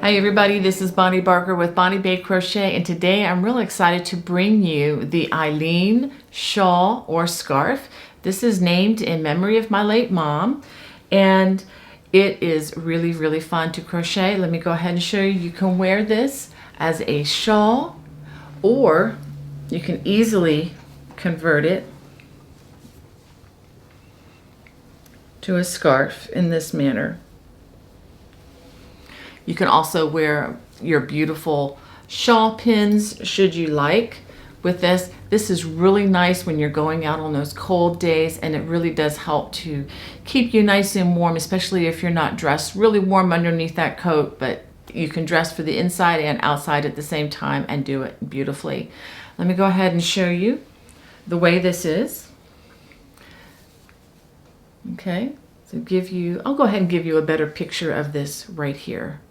Hi everybody, this is Bonnie Barker with Bonnie Bay Crochet, and today I'm really excited to bring you the Eileen shawl or scarf. This is named in memory of my late mom, and it is really fun to crochet. Let me go ahead and show you. You can wear this as a shawl, or you can easily convert it to a scarf in this manner. You can also wear your beautiful shawl pins should you like with this. This is really nice when you're going out on those cold days, and it really does help to keep you nice and warm, especially if you're not dressed really warm underneath that coat, but you can dress for the inside and outside at the same time and do it beautifully. Let me go ahead and show you the way this is. Okay, so I'll go ahead and give you a better picture of this right here.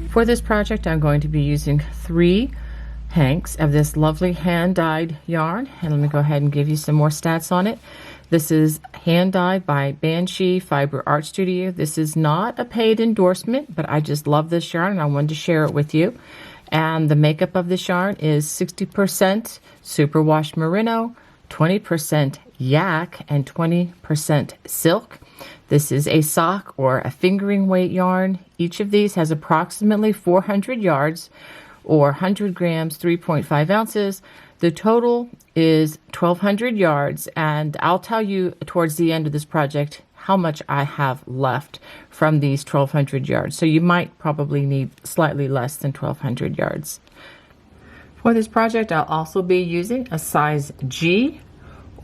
For this project, I'm going to be using 3 hanks of this lovely hand-dyed yarn, and let me go ahead and give you some more stats on it. This is hand-dyed by Banshee Fiber Art Studio. This is not a paid endorsement, but I just love this yarn and I wanted to share it with you. And the makeup of this yarn is 60% superwash merino, 20% yak, and 20% silk. This is a sock or a fingering weight yarn. Each of these has approximately 400 yards or 100 grams, 3.5 ounces. The total is 1,200 yards, and I'll tell you towards the end of this project how much I have left from these 1,200 yards. So you might probably need slightly less than 1,200 yards. For this project, I'll also be using a size G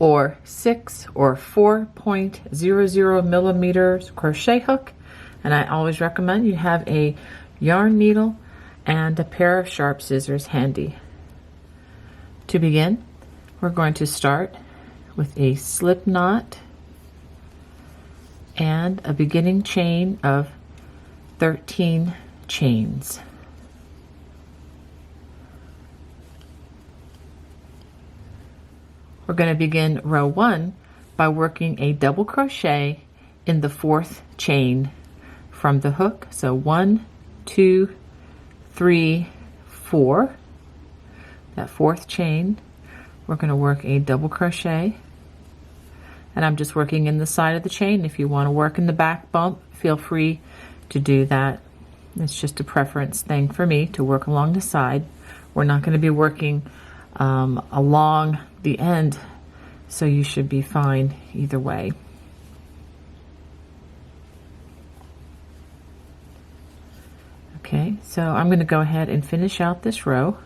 or 6 or 4.00 millimeters crochet hook, and I always recommend you have a yarn needle and a pair of sharp scissors handy. To begin, we're going to start with a slip knot and a beginning chain of 13 chains. We're going to begin row 1 by working a double crochet in the 4th chain from the hook. So 1, 2, 3, 4. That 4th chain, we're going to work a double crochet, and I'm just working in the side of the chain. If you want to work in the back bump, feel free to do that. It's just a preference thing for me to work along the side. We're not going to be working along the end, so you should be fine either way. Okay, so I'm going to go ahead and finish out this row.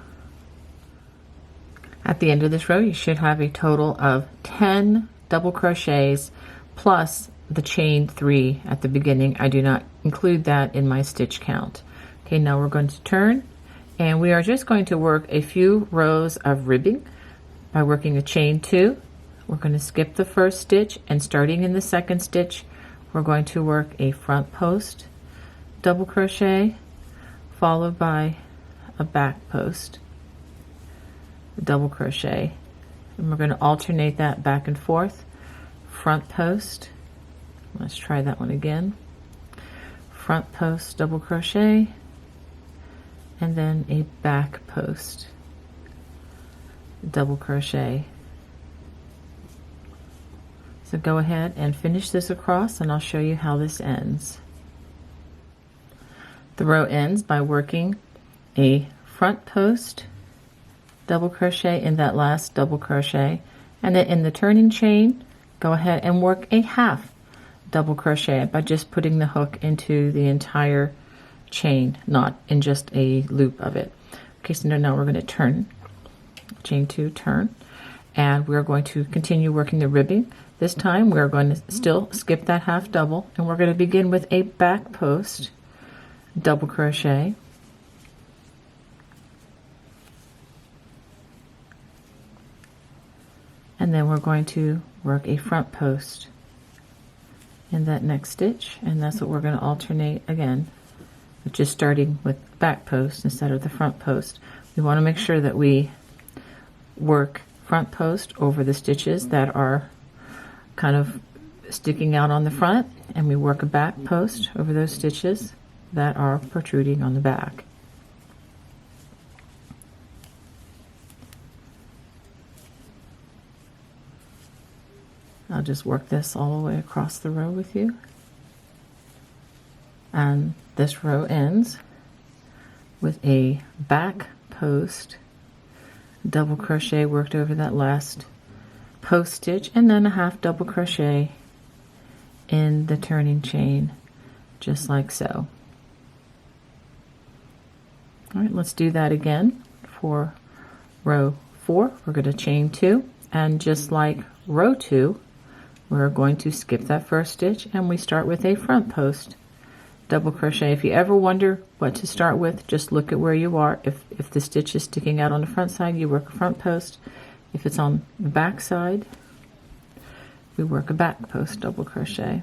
At the end of this row, you should have a total of 10 double crochets plus the chain 3 at the beginning. I do not include that in my stitch count. Okay, now we're going to turn, and we are just going to work a few rows of ribbing by working a chain 2. We're going to skip the first stitch, and starting in the 2nd stitch, we're going to work a front post double crochet followed by a back post double crochet, and we're going to alternate that back and forth. Front post, let's try that one again, front post double crochet, and then a back post double crochet. So go ahead and finish this across, and I'll show you how this ends. The row ends by working a front post double crochet in that last double crochet, and then in the turning chain, go ahead and work a half double crochet by just putting the hook into the entire chain, not in just a loop of it. Okay, so now we're going to turn, chain 2, turn, and we're going to continue working the ribbing. This time we're going to still skip that half double, and we're going to begin with a back post double crochet, and then we're going to work a front post in that next stitch, and that's what we're going to alternate again, just starting with back post instead of the front post. We want to make sure that we work front post over the stitches that are kind of sticking out on the front, and we work a back post over those stitches that are protruding on the back. I'll just work this all the way across the row with you. And this row ends with a back post double crochet worked over that last post stitch, and then a half double crochet in the turning chain, just like so. All right, let's do that again for row 4. We're going to chain 2, and just like row 2, we're going to skip that first stitch, and we start with a front post double crochet. If you ever wonder what to start with, just look at where you are. If the stitch is sticking out on the front side, you work a front post. If it's on the back side, we work a back post double crochet.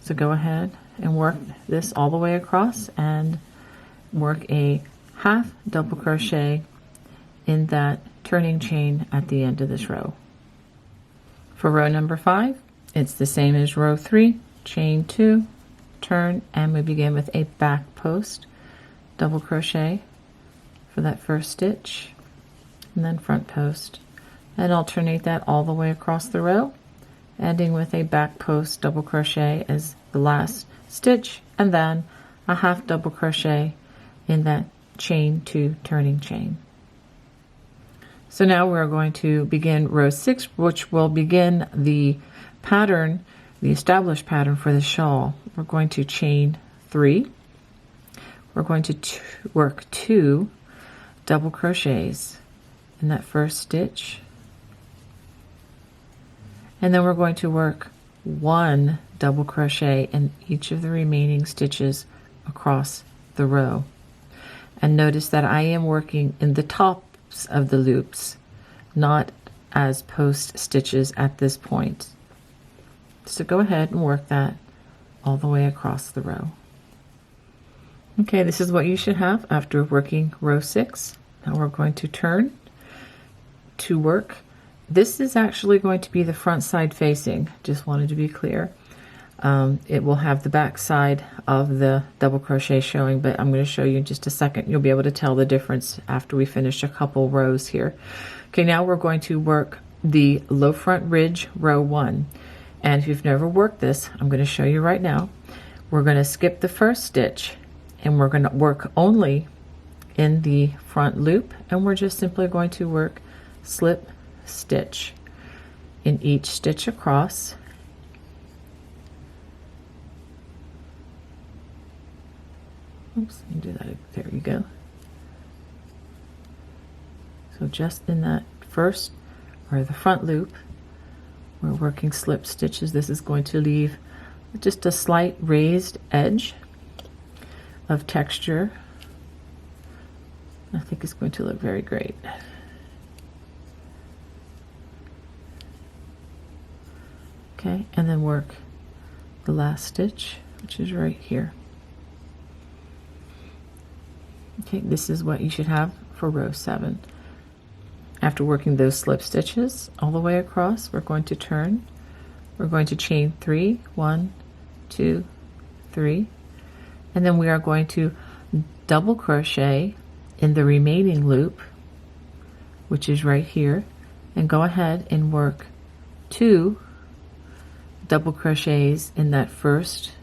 So go ahead and work this all the way across and work a half double crochet in that turning chain at the end of this row. For row number 5, it's the same as row 3, chain 2, turn, and we begin with a back post double crochet for that first stitch, and then front post, and alternate that all the way across the row, ending with a back post double crochet as the last stitch, and then a half double crochet in that chain 2 turning chain. So now we're going to begin row 6, which will begin the pattern, the established pattern for the shawl. We're going to chain 3. We're going to work 2 double crochets in that first stitch, and then we're going to work 1 double crochet in each of the remaining stitches across the row. And notice that I am working in the tops of the loops, not as post stitches at this point. So go ahead and work that all the way across the row. Okay, this is what you should have after working row 6. Now we're going to turn to work. This is actually going to be the front side facing, just wanted to be clear. It will have the back side of the double crochet showing, but I'm going to show you in just a second. You'll be able to tell the difference after we finish a couple rows here. Okay, now we're going to work the low front ridge row 1. And if you've never worked this, I'm going to show you right now. We're going to skip the first stitch, and we're going to work only in the front loop, and we're just simply going to work slip stitch in each stitch across. Oops, let me do that. There you go. So just in that first, or the front loop, we're working slip stitches. This is going to leave just a slight raised edge of texture. I think it's going to look very great. Okay, and then work the last stitch, which is right here. Okay, this is what you should have for row 7. After working those slip stitches all the way across, we're going to turn. We're going to chain 3, 1, 2, 3, and then we are going to double crochet in the remaining loop, which is right here, and go ahead and work 2 double crochets in that first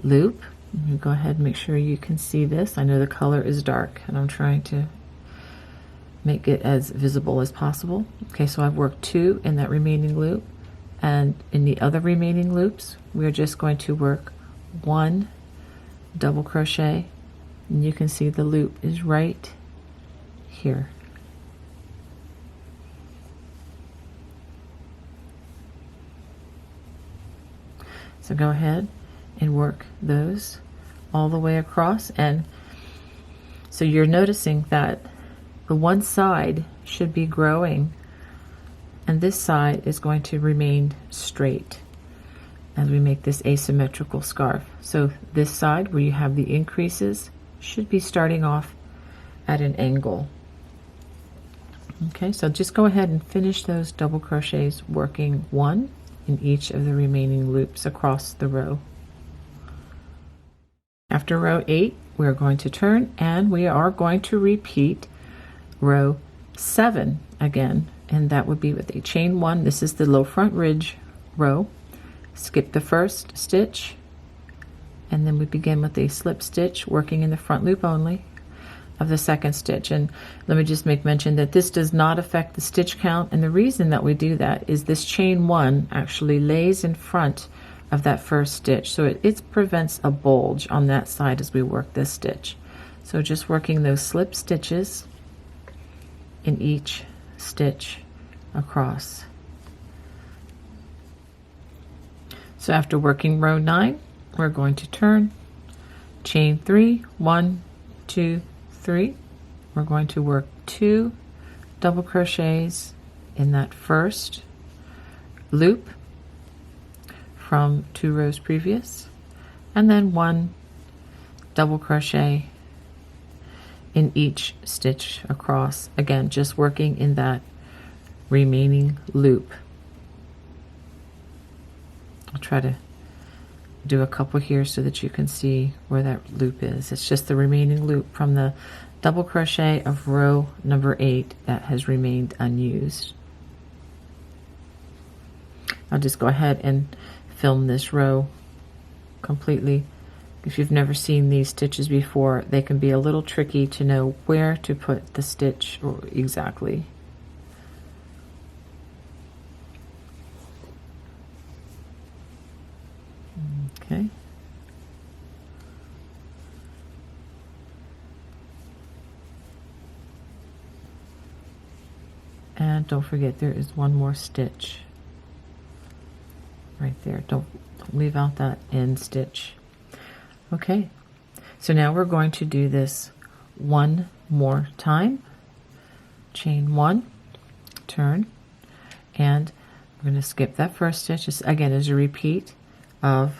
loop. You go ahead and make sure you can see this. I know the color is dark, and I'm trying to make it as visible as possible. Okay, so I've worked 2 in that remaining loop, and in the other remaining loops we're just going to work 1 double crochet, and you can see the loop is right here. So go ahead and work those all the way across, and so you're noticing that the one side should be growing and this side is going to remain straight as we make this asymmetrical scarf. So this side where you have the increases should be starting off at an angle. Okay, so just go ahead and finish those double crochets, working one in each of the remaining loops across the row. After row 8, we're going to turn and we are going to repeat row 7 again, and that would be with a chain 1. This is the low front ridge row. Skip the first stitch, and then we begin with a slip stitch, working in the front loop only of the second stitch. And let me just make mention that this does not affect the stitch count, and the reason that we do that is this chain 1 actually lays in front of that first stitch, so it prevents a bulge on that side as we work this stitch. So just working those slip stitches in each stitch across. So after working row 9, we're going to turn, chain 3, 1, 2, 3. We're going to work 2 double crochets in that first loop from 2 rows previous, and then 1 double crochet in each stitch across, again just working in that remaining loop. I'll try to do a couple here so that you can see where that loop is. It's just the remaining loop from the double crochet of row number 8 that has remained unused. I'll just go ahead and film this row completely. If you've never seen these stitches before, they can be a little tricky to know where to put the stitch or exactly. Okay. And don't forget, there is one more stitch right there. Don't leave out that end stitch. Okay, so now we're going to do this one more time. Chain 1, turn, and we're going to skip that first stitch. Just again as a repeat of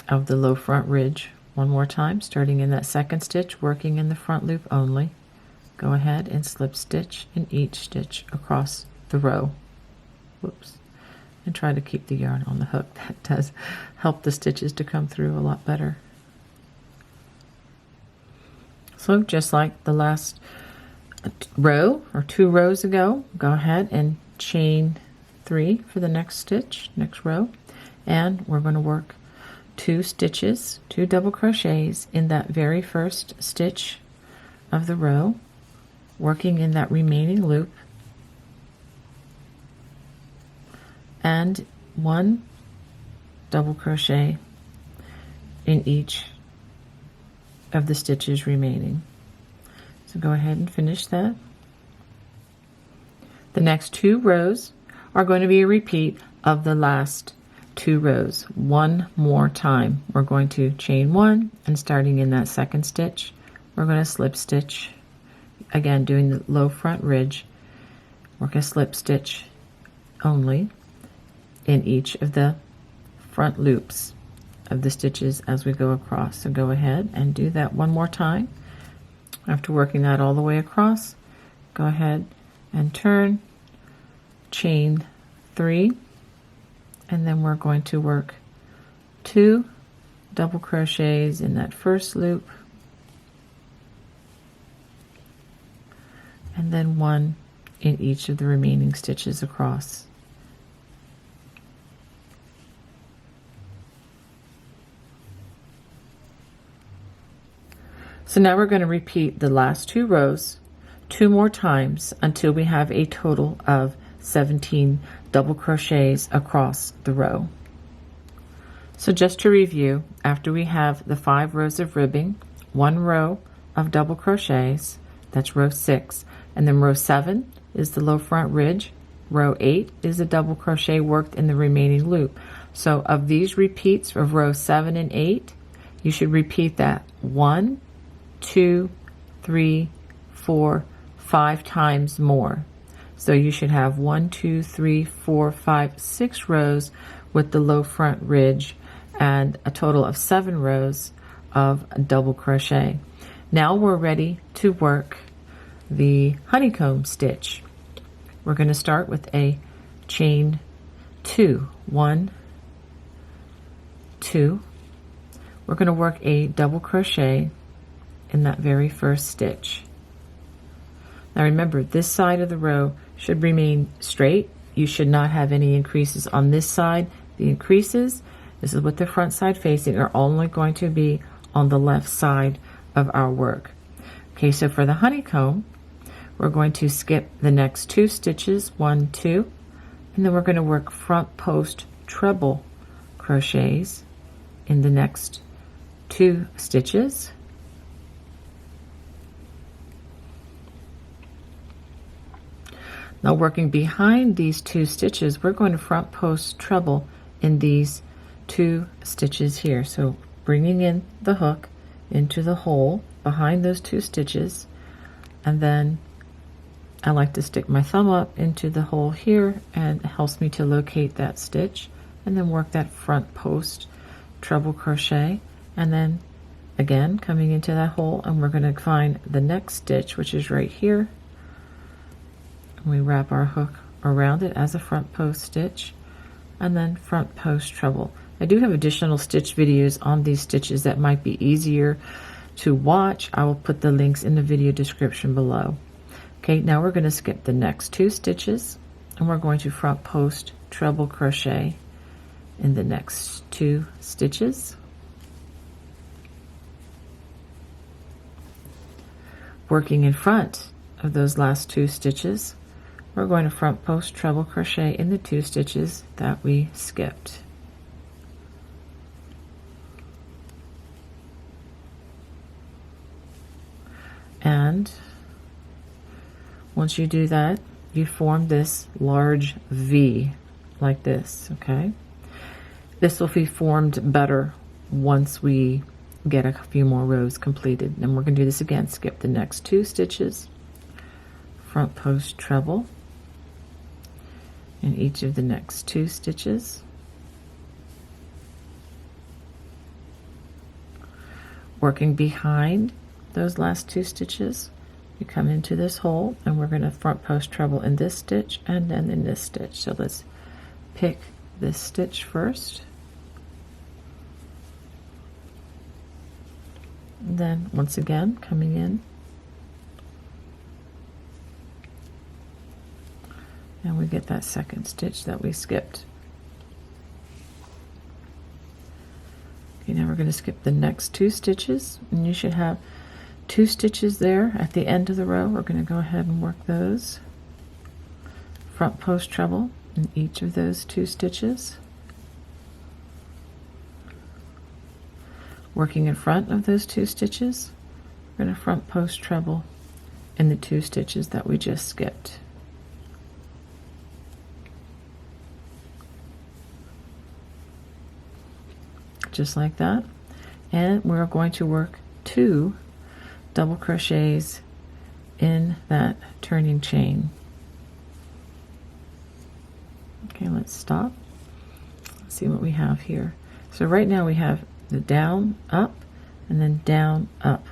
the low front ridge one more time, starting in that second stitch, working in the front loop only. Go ahead and slip stitch in each stitch across the row. Whoops. And try to keep the yarn on the hook. That does help the stitches to come through a lot better. So just like the last row or 2 rows ago, go ahead and chain 3 for the next stitch, next row, and we're going to work 2 stitches, 2 double crochets in that very first stitch of the row, working in that remaining loop, and 1 double crochet in each of the stitches remaining. So go ahead and finish that. The next 2 rows are going to be a repeat of the last 2 rows one more time. We're going to chain 1, and starting in that second stitch, we're going to slip stitch, again doing the low front ridge, work a slip stitch only in each of the front loops of the stitches as we go across. So go ahead and do that one more time. After working that all the way across, go ahead and turn, chain 3, and then we're going to work 2 double crochets in that first loop, and then 1 in each of the remaining stitches across. So now we're going to repeat the last 2 rows 2 more times until we have a total of 17 double crochets across the row. So just to review, after we have the 5 rows of ribbing, 1 row of double crochets, that's row 6, and then row 7 is the low front ridge, row 8 is a double crochet worked in the remaining loop. So of these repeats of row 7 and 8, you should repeat that 1, 2, 3, 4, 5 times more. So you should have 1, 2, 3, 4, 5, 6 rows with the low front ridge and a total of 7 rows of double crochet. Now we're ready to work the honeycomb stitch. We're going to start with a chain 2, 1, 2. We're going to work a double crochet in that very first stitch. Now remember, this side of the row should remain straight. You should not have any increases on this side. The increases, this is with the front side facing, are only going to be on the left side of our work. Okay, so for the honeycomb, we're going to skip the next 2 stitches, 1, 2, and then we're going to work front post treble crochets in the next 2 stitches. Now working behind these 2 stitches, we're going to front post treble in these 2 stitches here. So bringing in the hook into the hole behind those 2 stitches, and then I like to stick my thumb up into the hole here, and it helps me to locate that stitch, and then work that front post treble crochet, and then again coming into that hole, and we're going to find the next stitch, which is right here. We wrap our hook around it as a front post stitch, and then front post treble. I do have additional stitch videos on these stitches that might be easier to watch. I will put the links in the video description below. Okay, now we're going to skip the next 2 stitches, and we're going to front post treble crochet in the next 2 stitches. Working in front of those last 2 stitches, we're going to front post treble crochet in the 2 stitches that we skipped. And once you do that, you form this large V like this, okay? This will be formed better once we get a few more rows completed. And we're going to do this again. Skip the next 2 stitches, front post treble in each of the next 2 stitches. Working behind those last 2 stitches, you come into this hole, and we're going to front post treble in this stitch and then in this stitch. So let's pick this stitch first. And then once again coming in, and we get that second stitch that we skipped. Okay, now we're going to skip the next 2 stitches, and you should have 2 stitches there at the end of the row. We're going to go ahead and work those. Front post treble in each of those 2 stitches. Working in front of those 2 stitches, we're going to front post treble in the 2 stitches that we just skipped. Just like that. And we're going to work 2 double crochets in that turning chain. Okay, let's stop. Let's see what we have here. So right now we have the down, up, and then down, up.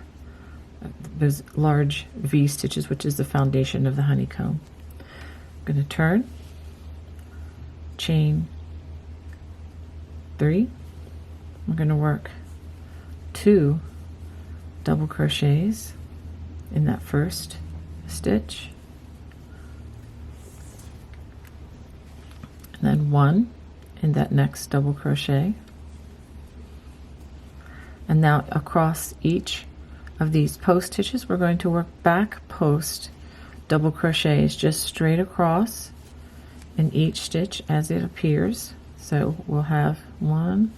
Those large V stitches, which is the foundation of the honeycomb. I'm going to turn, chain 3. We're going to work 2 double crochets in that first stitch, and then 1 in that next double crochet. And now across each of these post stitches, we're going to work back post double crochets just straight across in each stitch as it appears. So we'll have 1,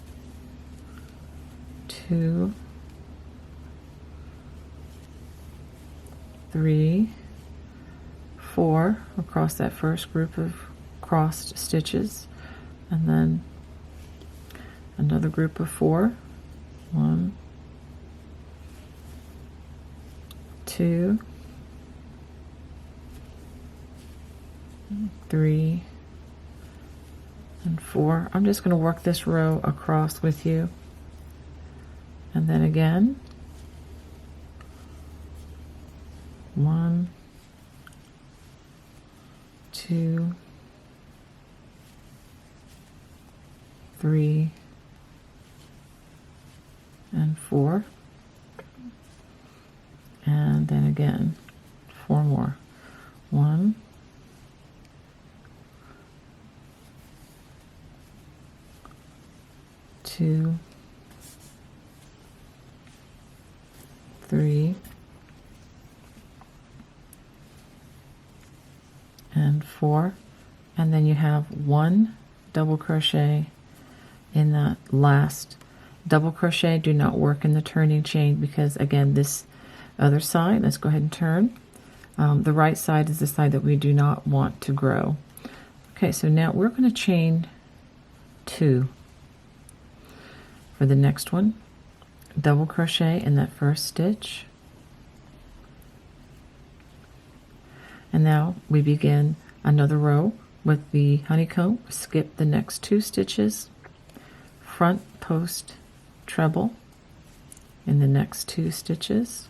2, 3, 4 across that first group of crossed stitches, and then another group of 4. 1, 2, 3 and 4. I'm just going to work this row across with you, and then again 1, 2, 3 and 4, and then again 4 more. 1, 2, 3 and 4, and then you have 1 double crochet in that last double crochet. Do not work in the turning chain, because again, this other side, let's go ahead and turn. The right side is the side that we do not want to grow. Okay, so now we're going to chain 2 for the next one. Double crochet in that first stitch, and now we begin another row with the honeycomb. Skip the next 2 stitches, front post treble in the next 2 stitches,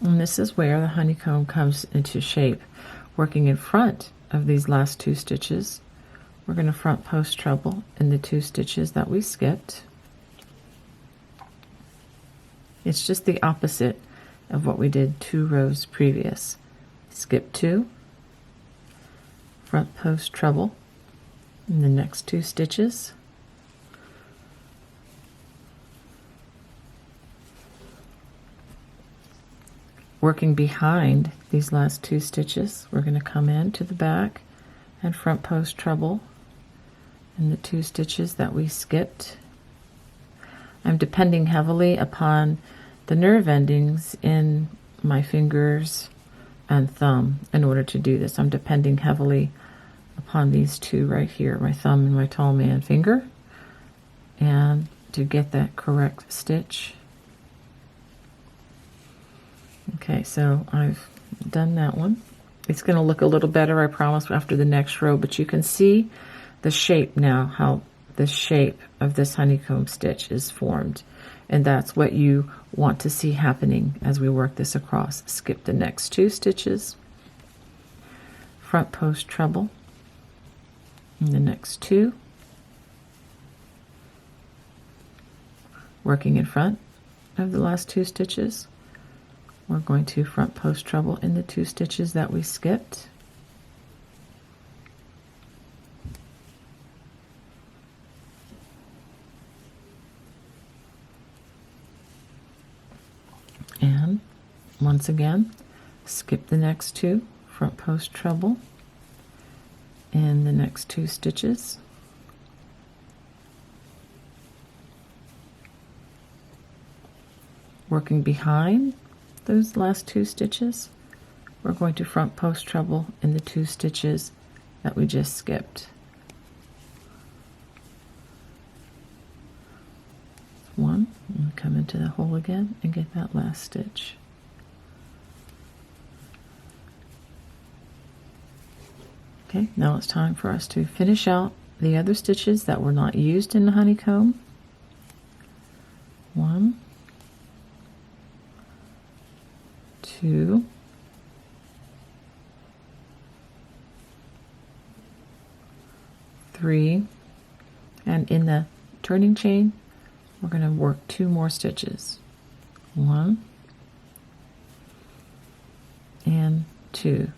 and this is where the honeycomb comes into shape. Working in front of these last 2 stitches, we're going to front post treble in the 2 stitches that we skipped. It's just the opposite of what we did 2 rows previous. Skip 2, front post treble in the next 2 stitches, working behind these last 2 stitches, we're going to come in to the back and front post treble in the 2 stitches that we skipped. I'm depending heavily upon the nerve endings in my fingers and thumb in order to do this. I'm depending heavily upon these 2 right here, my thumb and my tall man finger, and to get that correct stitch. Okay, so I've done that one. It's going to look a little better, I promise, after the next row, but you can see the shape now, how the shape of this honeycomb stitch is formed, and that's what you want to see happening as we work this across. Skip the next 2 stitches, front post treble in the next 2, working in front of the last 2 stitches. We're going to front post treble in the 2 stitches that we skipped. And once again, skip the next 2, front post treble in the next 2 stitches. Working behind those last 2 stitches, we're going to front post treble in the 2 stitches that we just skipped. 1, and come into the hole again and get that last stitch. Okay, now it's time for us to finish out the other stitches that were not used in the honeycomb. 1, 2, 3, and in the turning chain we're going to work 2 more stitches. 1 and 2.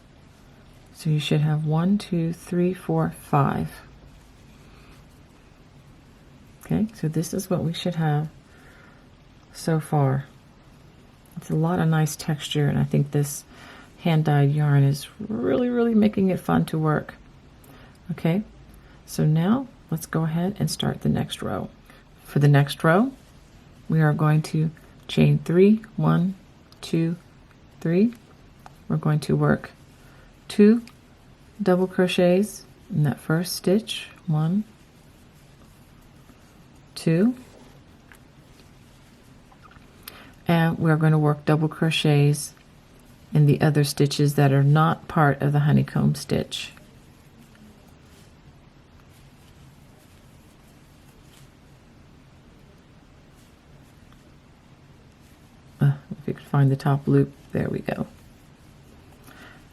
So you should have 1, 2, 3, 4, 5. Okay, so this is what we should have so far. It's a lot of nice texture, and I think this hand-dyed yarn is really making it fun to work. Okay, so now let's go ahead and start the next row. For the next row, we are going to chain 3, 1, 2, 3. We're going to work 2 double crochets in that first stitch. 1, 2, and we're going to work double crochets in the other stitches that are not part of the honeycomb stitch. If you could find the top loop, there we go.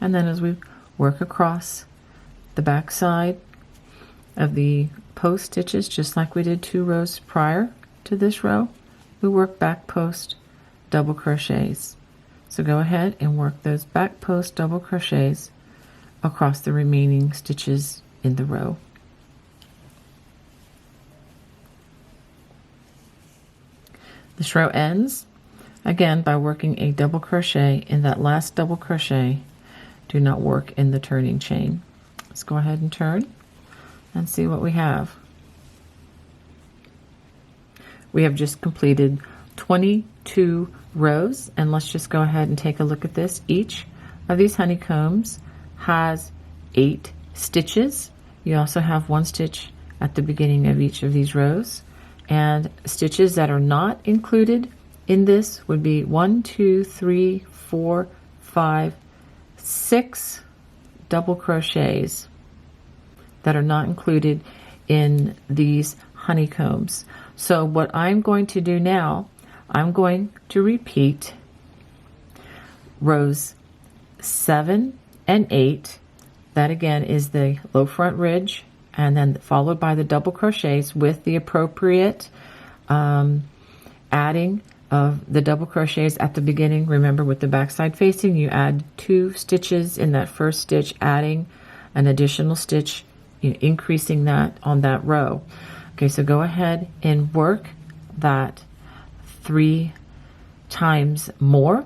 And then as we work across the back side of the post stitches, just like we did 2 rows prior to this row, we work back post double crochets. So go ahead and work those back post double crochets across the remaining stitches in the row. This row ends again by working a double crochet in that last double crochet. Do not work in the turning chain. Let's go ahead and turn and see what we have. We have just completed 22 rows, and let's just go ahead and take a look at this. Each of these honeycombs has 8 stitches. You also have 1 stitch at the beginning of each of these rows, and stitches that are not included in this would be 1, 2, 3, 4, 5, 6 double crochets that are not included in these honeycombs. So what I'm going to do now, I'm going to repeat rows 7 and 8. That again is the low front ridge, and then followed by the double crochets with the appropriate adding of the double crochets at the beginning. Remember, with the back side facing, you add 2 stitches in that first stitch, adding an additional stitch, increasing that on that row. Okay, so go ahead and work that 3 times more.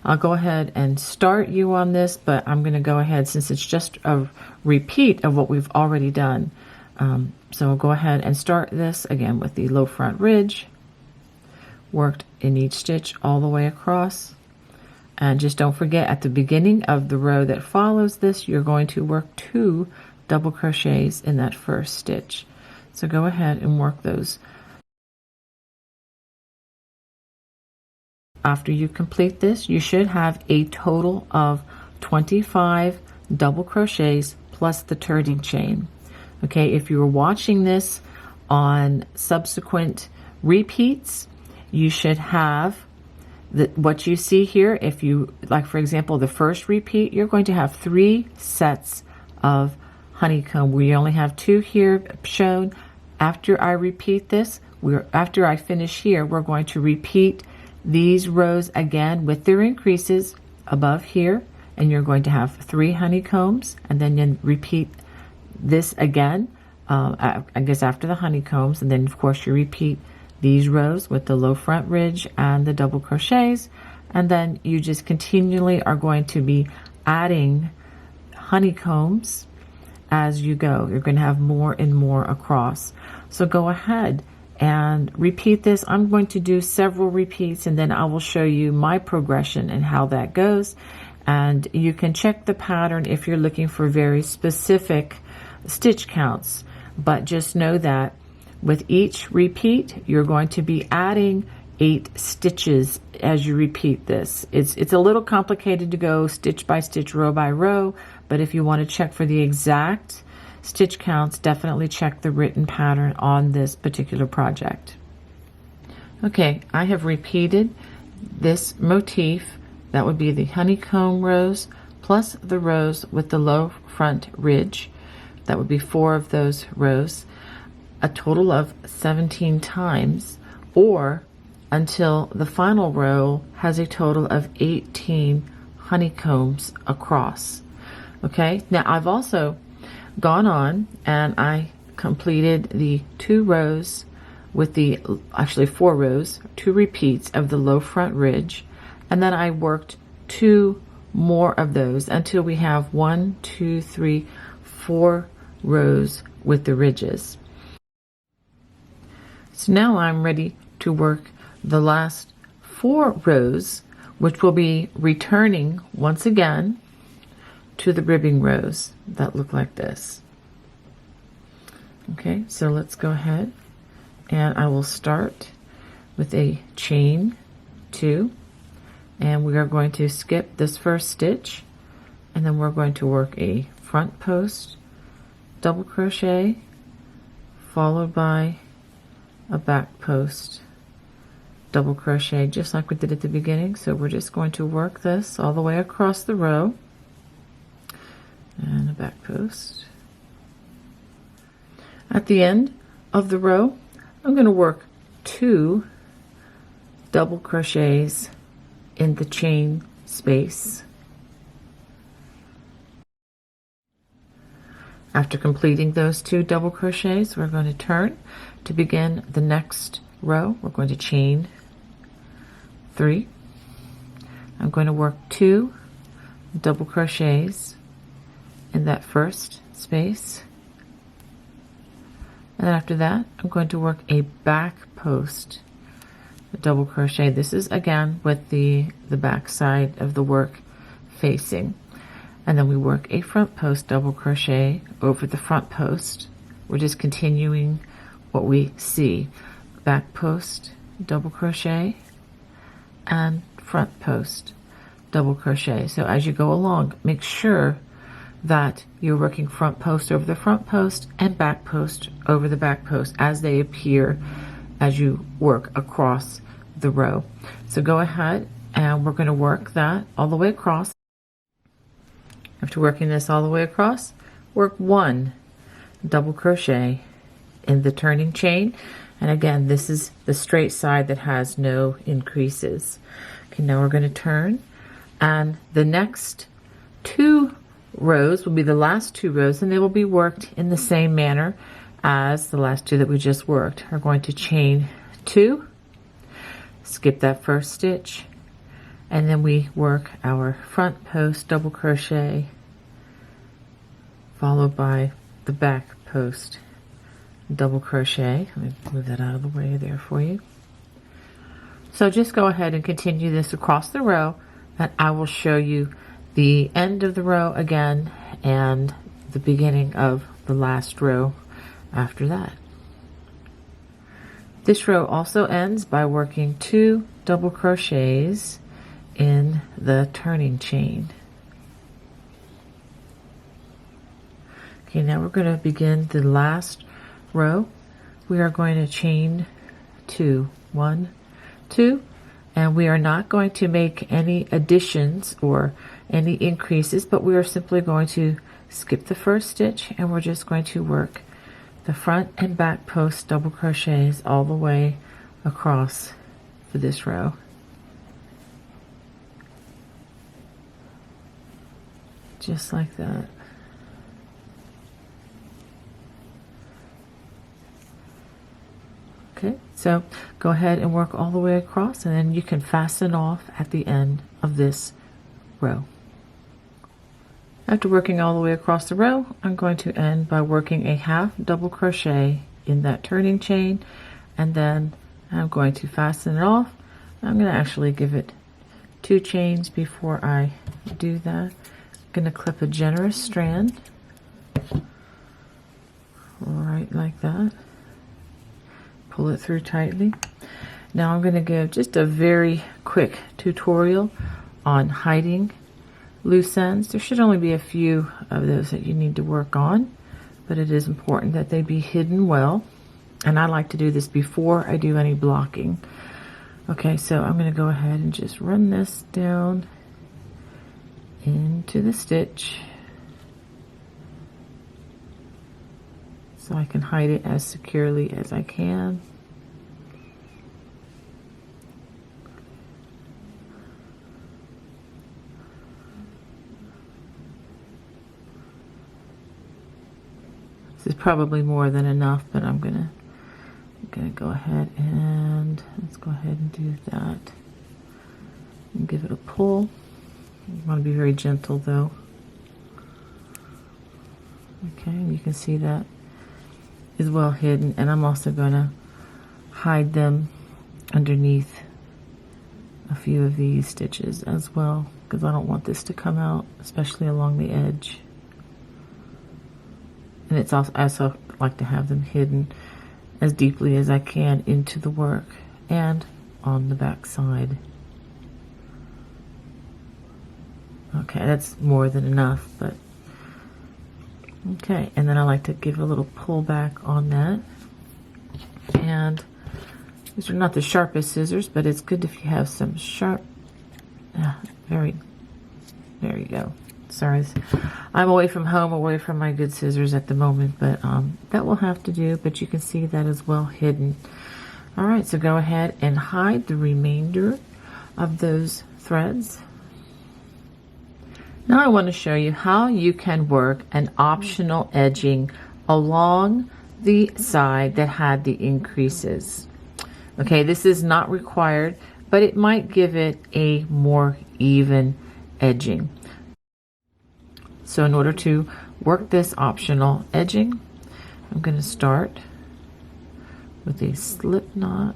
I'll go ahead and start you on this, but I'm going to go ahead, since it's just a repeat of what we've already done. So I'll go ahead and start this again with the low front ridge, worked in each stitch all the way across. And just don't forget, at the beginning of the row that follows this, you're going to work 2 double crochets in that first stitch. So go ahead and work those. After you complete this, you should have a total of 25 double crochets plus the turning chain. Okay, if you were watching this on subsequent repeats, you should have what you see here. If you, like for example, the first repeat, you're going to have 3 sets of honeycomb. We only have 2 here shown. After I repeat this, after I finish here, we're going to repeat these rows again with their increases above here, and you're going to have 3 honeycombs, and then you repeat this again, I guess after the honeycombs, and then of course you repeat these rows with the low front ridge and the double crochets, and then you just continually are going to be adding honeycombs as you go. You're going to have more and more across. So go ahead and repeat this. I'm going to do several repeats, and then I will show you my progression and how that goes. And you can check the pattern if you're looking for very specific stitch counts, but just know that with each repeat you're going to be adding 8 stitches as you repeat this. It's a little complicated to go stitch by stitch, row by row, but if you want to check for the exact stitch counts, definitely check the written pattern on this particular project. Okay, I have repeated this motif. That would be the honeycomb rows plus the rows with the low front ridge. That would be 4 of those rows, a total of 17 times, or until the final row has a total of 18 honeycombs across. Okay, now I've also gone on and I completed the 2 rows with the, actually 4 rows, 2 repeats of the low front ridge, and then I worked 2 more of those until we have 1, 2, 3, 4 rows with the ridges. So now I'm ready to work the last 4 rows, which will be returning once again to the ribbing rows that look like this. Okay, so let's go ahead and I will start with a chain 2, and we are going to skip this first stitch, and then we're going to work a front post double crochet followed by a back post double crochet, just like we did at the beginning. So we're just going to work this all the way across the row, and a back post. At the end of the row, I'm going to work 2 double crochets in the chain space. After completing those 2 double crochets, we're going to turn. To begin the next row, we're going to chain 3. I'm going to work 2 double crochets in that first space, and after that I'm going to work a back post double crochet. This is again with the back side of the work facing, and then we work a front post double crochet over the front post. We're just continuing what we see: back post double crochet and front post double crochet. So as you go along, make sure that you're working front post over the front post and back post over the back post as they appear as you work across the row. So go ahead, and we're going to work that all the way across. After working this all the way across, work 1 double crochet in the turning chain, and again this is the straight side that has no increases. Okay, now we're going to turn, and the next 2 rows will be the last 2 rows, and they will be worked in the same manner as the last 2 that we just worked. We're going to chain 2, skip that first stitch, and then we work our front post double crochet followed by the back post double crochet. Let me move that out of the way there for you. So just go ahead and continue this across the row, and I will show you the end of the row again and the beginning of the last row after that. This row also ends by working 2 double crochets in the turning chain. Okay, now we're going to begin the last row. We are going to chain 2, 1, 2, and we are not going to make any additions or any increases, but we are simply going to skip the first stitch, and we're just going to work the front and back post double crochets all the way across for this row. Just like that. Okay, so go ahead and work all the way across, and then you can fasten off at the end of this row. After working all the way across the row, I'm going to end by working a half double crochet in that turning chain, and then I'm going to fasten it off. I'm going to actually give it 2 chains before I do that. I'm going to clip a generous strand right like that. Pull it through tightly. Now I'm going to give just a very quick tutorial on hiding loose ends. There should only be a few of those that you need to work on, but it is important that they be hidden well, and I like to do this before I do any blocking. Okay, so I'm going to go ahead and just run this down into the stitch so I can hide it as securely as I can. This is probably more than enough, but I'm gonna go ahead and let's go ahead and do that and give it a pull. You want to be very gentle though. Okay, you can see that is well hidden, and I'm also going to hide them underneath a few of these stitches as well, because I don't want this to come out, especially along the edge. And it's also, I also like to have them hidden as deeply as I can into the work and on the back side. Okay, that's more than enough, but okay. And then I like to give a little pull back on that. And these are not the sharpest scissors, but it's good if you have some sharp, there you go. Sorry, I'm away from home, away from my good scissors at the moment, but that will have to do, but you can see that is well hidden. All right, so go ahead and hide the remainder of those threads. Now I want to show you how you can work an optional edging along the side that had the increases. Okay, this is not required, but it might give it a more even edging. So in order to work this optional edging, I'm going to start with a slip knot,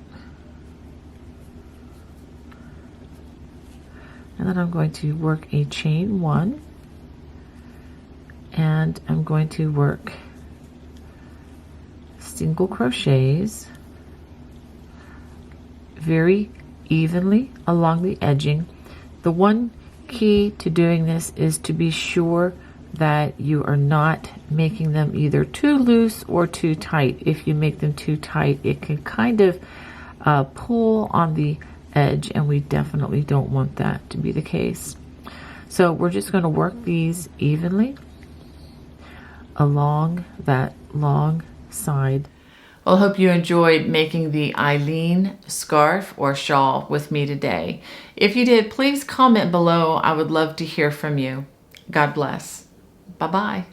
and then I'm going to work a chain 1, and I'm going to work single crochets very evenly along the edging. The one key to doing this is to be sure that you are not making them either too loose or too tight. If you make them too tight, it can kind of pull on the edge, and we definitely don't want that to be the case. So we're just going to work these evenly along that long side. Well, I hope you enjoyed making the Eileen scarf or shawl with me today. If you did, please comment below. I would love to hear from you. God bless. Bye-bye.